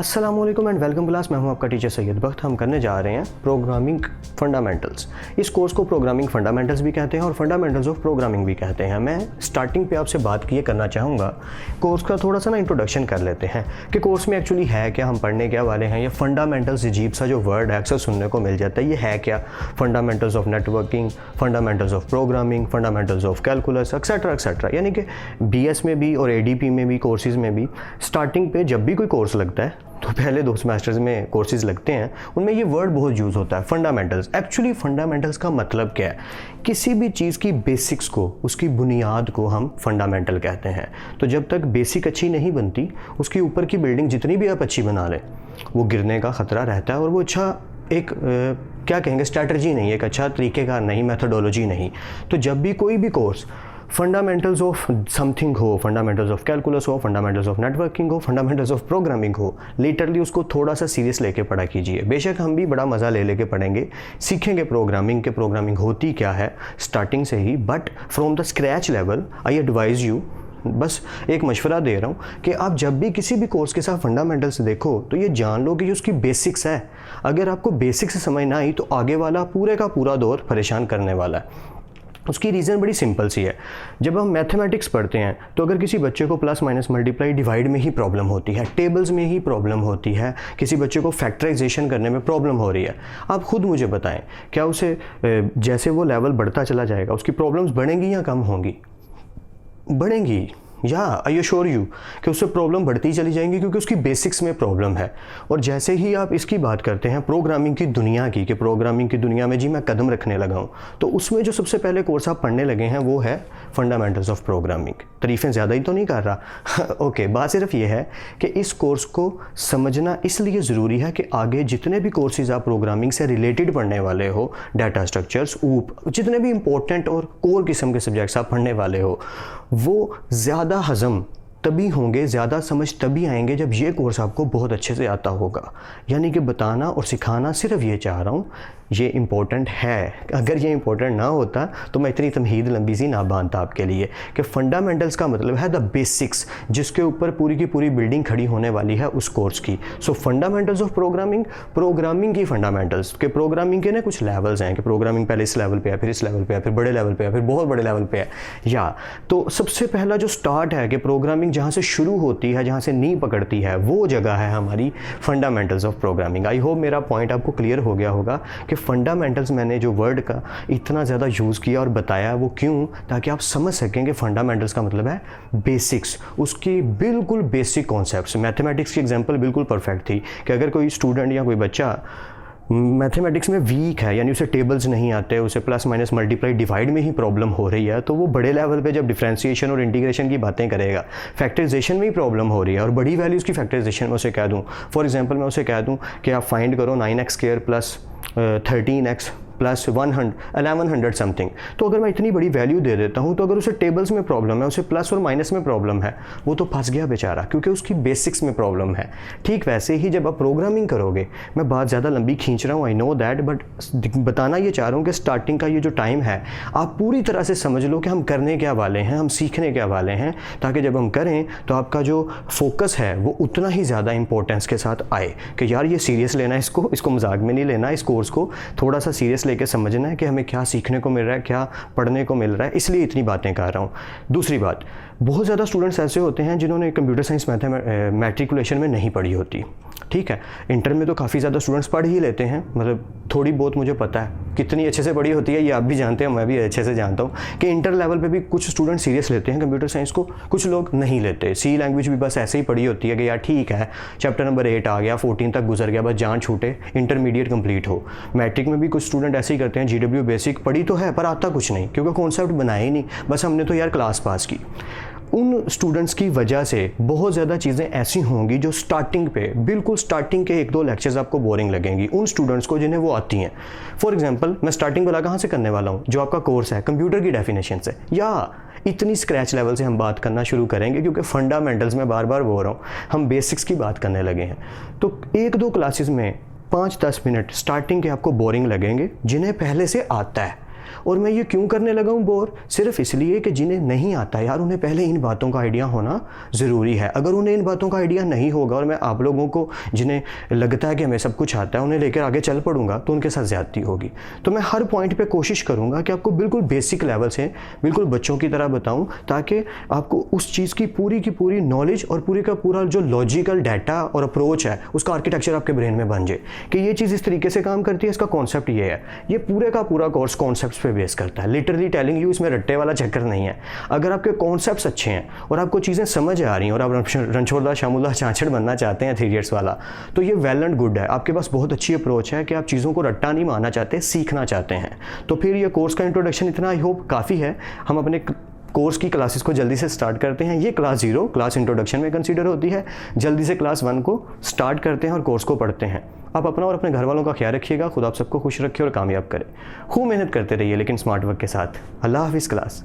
अस्सलामुअलैकुम and welcome class. मैं हूं आपका टीचर सैयद बख्त। हम करने जा रहे हैं प्रोग्रामिंग फंडामेंटल्स। इस कोर्स को प्रोग्रामिंग फंडामेंटल्स भी कहते हैं और फंडामेंटल्स ऑफ प्रोग्रामिंग भी कहते हैं। मैं स्टार्टिंग पे आपसे बात किए करना चाहूँगा, कोर्स का थोड़ा सा इंट्रोडक्शन कर लेते हैं कि कोर्स में एक्चुअली है क्या, हम पढ़ने क्या वाले हैं। ये फंडामेंटल्स अजीब सा जो वर्ड है अक्सर सुनने को मिल जाता है, ये है क्या? Fundamentals of networking, fundamentals of programming, fundamentals of calculus etcetera etcetera. यानी कि BS में भी और ADP में भी, कोर्सेज़ में भी स्टार्टिंग पे जब भी कोई कोर्स लगता है तो पहले 2 सेमेस्टर्स में कोर्सेज़ लगते हैं, उनमें ये वर्ड बहुत यूज़ होता है, फंडामेंटल्स। एक्चुअली फंडामेंटल्स का मतलब क्या है? किसी भी चीज़ की बेसिक्स को, उसकी बुनियाद को हम फंडामेंटल कहते हैं। तो जब तक बेसिक अच्छी नहीं बनती, उसके ऊपर की बिल्डिंग जितनी भी आप अच्छी बना लें, वो गिरने का ख़तरा रहता है और वो अच्छा एक क्या कहेंगे, स्ट्रैटेजी नहीं, एक अच्छा तरीक़ेकार नहीं, मेथोडोलॉजी नहीं। तो जब भी कोई भी कोर्स फंडामेंटल्स ऑफ समथिंग हो, फंडामेंटल्स ऑफ कैलकुलस हो, फंडामेंटल्स ऑफ नेटवर्किंग हो, फंडामेंटल्स ऑफ प्रोग्रामिंग हो, लिटरली उसको थोड़ा सा सीरियस लेके पढ़ा कीजिए। बेशक हम भी बड़ा मज़ा ले लेके पढ़ेंगे, सीखेंगे प्रोग्रामिंग के प्रोग्रामिंग होती क्या है स्टार्टिंग से ही, but from the scratch level I advise you, बस एक मशवरा दे रहा हूँ कि आप जब भी किसी भी कोर्स के साथ फंडामेंटल्स देखो तो ये जान लो कि ये उसकी बेसिक्स है। अगर आपको बेसिक्स समझ ना आई तो आगे वाला पूरे का पूरा दौर परेशान करने वाला है। उसकी रीज़न बड़ी सिंपल सी है। जब हम मैथमेटिक्स पढ़ते हैं तो अगर किसी बच्चे को प्लस माइनस मल्टीप्लाई डिवाइड में ही प्रॉब्लम होती है, टेबल्स में ही प्रॉब्लम होती है, किसी बच्चे को फैक्टराइजेशन करने में प्रॉब्लम हो रही है, आप खुद मुझे बताएं, क्या उसे जैसे वो लेवल बढ़ता चला जाएगा उसकी प्रॉब्लम्स बढ़ेंगी या कम होंगी? बढ़ेंगी। या आई एश्योर यू कि उससे प्रॉब्लम बढ़ती चली जाएंगी क्योंकि उसकी बेसिक्स में प्रॉब्लम है। और जैसे ही आप इसकी बात करते हैं प्रोग्रामिंग की दुनिया की, कि प्रोग्रामिंग की दुनिया में जी मैं कदम रखने लगा हूँ, तो उसमें जो सबसे पहले कोर्स आप पढ़ने लगे हैं वो है फंडामेंटल्स ऑफ प्रोग्रामिंग। तारीफ़ें ज़्यादा ही तो नहीं कर रहा ओके, बात सिर्फ ये है कि इस कोर्स को समझना इसलिए ज़रूरी है कि आगे जितने भी कोर्सेज़ आप प्रोग्रामिंग से रिलेटेड पढ़ने वाले हो, डाटा स्ट्रक्चर्स, जितने भी इंपॉर्टेंट और कोर किस्म के सब्जेक्ट्स आप पढ़ने वाले हो, वो ज़्यादा हज़म तभी होंगे, ज़्यादा समझ तभी आएंगे जब ये कोर्स आपको बहुत अच्छे से आता होगा। यानी कि बताना और सिखाना सिर्फ ये चाह रहा हूँ, ये इम्पोर्टेंट है। अगर ये इम्पोर्टेंट ना होता तो मैं इतनी तमहीद लंबी सी ना बांधता आपके लिए कि फंडामेंटल्स का मतलब है द बेसिक्स, जिसके ऊपर पूरी की पूरी बिल्डिंग खड़ी होने वाली है उस कोर्स की। सो फंडामेंटल्स ऑफ प्रोग्रामिंग, प्रोग्रामिंग की फंडामेंटल्स के, प्रोग्रामिंग के ना कुछ लेवल्स हैं कि प्रोग्रामिंग पहले इस लेवल पे है, फिर इस लेवल पे है, फिर बड़े लेवल पे है, फिर बहुत बड़े लेवल पे है। या तो सबसे पहला जो स्टार्ट है कि प्रोग्रामिंग जहाँ से शुरू होती है, जहाँ से नींव पकड़ती है, वो जगह है हमारी fundamentals of programming. I hope मेरा पॉइंट आपको क्लियर हो गया होगा कि फंडामेंटल्स मैंने जो वर्ड का इतना ज़्यादा यूज़ किया और बताया वो क्यों, ताकि आप समझ सकें कि फंडामेंटल्स का मतलब है बेसिक्स, उसकी बिल्कुल बेसिक कॉन्सेप्ट्स। मैथमेटिक्स की एग्जांपल बिल्कुल परफेक्ट थी कि अगर कोई स्टूडेंट या कोई बच्चा मैथमेटिक्स में वीक है, यानी उसे टेबल्स नहीं आते, उसे प्लस माइनस मल्टीप्लाई डिवाइड में ही प्रॉब्लम हो रही है, तो वो बड़े लेवल पे जब डिफरेंशिएशन और इंटीग्रेशन की बातें करेगा, फैक्टराइजेशन में ही प्रॉब्लम हो रही है और बड़ी वैल्यूज़ की फैक्टराइजेशन में उसे कह दूँ, फॉर एग्जांपल मैं उसे कह दूँ कि आप फाइंड करो 9x² plus 13x plus 1100 something, तो अगर मैं इतनी बड़ी वैल्यू दे देता हूँ तो अगर उसे टेबल्स में प्रॉब्लम है, उसे प्लस और माइनस में प्रॉब्लम है, वो तो फंस गया बेचारा, क्योंकि उसकी बेसिक्स में प्रॉब्लम है। ठीक वैसे ही जब आप प्रोग्रामिंग करोगे, मैं बात ज़्यादा लंबी खींच रहा हूँ, आई नो दैट, बट बताना ये चाह रहा हूँ कि स्टार्टिंग का ये जो टाइम है आप पूरी तरह से समझ लो कि हम करने क्या वाले हैं, हम सीखने क्या वाले हैं, ताकि जब हम करें तो आपका जो फोकस है वो उतना ही ज़्यादा इंपॉर्टेंस के साथ आए कि यार ये सीरियस लेना है, इसको मजाक में नहीं लेना, इस कोर्स को थोड़ा सा सीरियस लेके समझना है कि हमें क्या सीखने को मिल रहा है, क्या पढ़ने को मिल रहा है, इसलिए इतनी बातें कर रहा हूँ। दूसरी बात, बहुत ज़्यादा स्टूडेंट्स ऐसे होते हैं जिन्होंने कंप्यूटर साइंस मैट्रिकुलेशन में नहीं पढ़ी होती। ठीक है, इंटर में तो काफ़ी ज़्यादा स्टूडेंट्स पढ़ ही लेते हैं, मतलब थोड़ी बहुत मुझे पता है कितनी अच्छे से पढ़ी होती है, ये आप भी जानते हैं, मैं भी अच्छे से जानता हूँ कि इंटर लेवल पे भी कुछ स्टूडेंट सीरियस लेते हैं कंप्यूटर साइंस को, कुछ लोग नहीं लेते। सी लैंग्वेज भी बस ऐसे ही पढ़ी होती है कि यार ठीक है, चैप्टर नंबर 8 आ गया, 14 तक गुजर गया, बस जान छूटे, इंटरमीडिएट कंप्लीट हो। मैट्रिक में भी कुछ स्टूडेंट ऐसे ही करते हैं, GW बेसिक पढ़ी तो है पर आता कुछ नहीं, क्योंकि कॉन्सेप्ट बनाया ही नहीं, बस हमने तो यार क्लास पास की। उन स्टूडेंट्स की वजह से बहुत ज़्यादा चीज़ें ऐसी होंगी जो स्टार्टिंग पे, बिल्कुल स्टार्टिंग के 1-2 लेक्चर्स आपको बोरिंग लगेंगी उन स्टूडेंट्स को जिन्हें वो आती हैं। फॉर एग्जांपल मैं स्टार्टिंग वाला कहाँ से करने वाला हूँ, जो आपका कोर्स है कंप्यूटर की डेफिनेशन से, या इतनी स्क्रैच लेवल से हम बात करना शुरू करेंगे, क्योंकि फंडामेंटल्स में बार बार बोल रहा हूँ, हम बेसिक्स की बात करने लगे हैं। तो 1-2 क्लासेस में 5-10 मिनट स्टार्टिंग के आपको बोरिंग लगेंगे, जिन्हें पहले से आता है। और मैं ये क्यों करने लगा हूँ बोर? सिर्फ इसलिए कि जिन्हें नहीं आता यार, उन्हें पहले इन बातों का आइडिया होना ज़रूरी है। अगर उन्हें इन बातों का आइडिया नहीं होगा और मैं आप लोगों को जिन्हें लगता है कि हमें सब कुछ आता है उन्हें लेकर आगे चल पड़ूंगा, तो उनके साथ ज़्यादती होगी। तो मैं हर पॉइंट पे कोशिश करूंगा कि आपको बिल्कुल बेसिक लेवल से बिल्कुल बच्चों की तरह बताऊं, ताकि आपको उस चीज़ की पूरी नॉलेज और पूरी का पूरा जो लॉजिकल डाटा और अप्रोच है उसका आर्किटेक्चर आपके ब्रेन में बन जाए कि ये चीज़ इस तरीके से काम करती है, इसका कॉन्सेप्ट ये है। ये पूरे का पूरा कोर्स कॉन्सेप्ट्स पे बेस करता है। लिटरली टेलिंग यू, इसमें रट्टे वाला चक्कर नहीं है। अगर आपके कॉन्सेप्ट्स अच्छे हैं और आपको चीज़ें समझ आ रही हैं और आप रणछोड़दार शामुल्लाह चांचड़ बनना चाहते हैं 3 इडियट्स वाला, तो ये वेल एंड गुड है। आपके पास बहुत अच्छी अप्रोच है कि आप चीज़ों को रट्टा नहीं मानना चाहते, सीखना चाहते हैं। तो फिर ये कोर्स का इंट्रोडक्शन इतना आई होप काफ़ी है। हम अपने कोर्स की क्लासेस को जल्दी से स्टार्ट करते हैं। ये क्लास 0 क्लास इंट्रोडक्शन में कंसीडर होती है। जल्दी से क्लास 1 को स्टार्ट करते हैं और कोर्स को पढ़ते हैं। आप अपना और अपने घर वालों का ख्याल रखिएगा। खुद आप सबको खुश रखे और कामयाब करें। खूब मेहनत करते रहिए लेकिन स्मार्ट वर्क के साथ। अल्लाह हाफिज़ क्लास।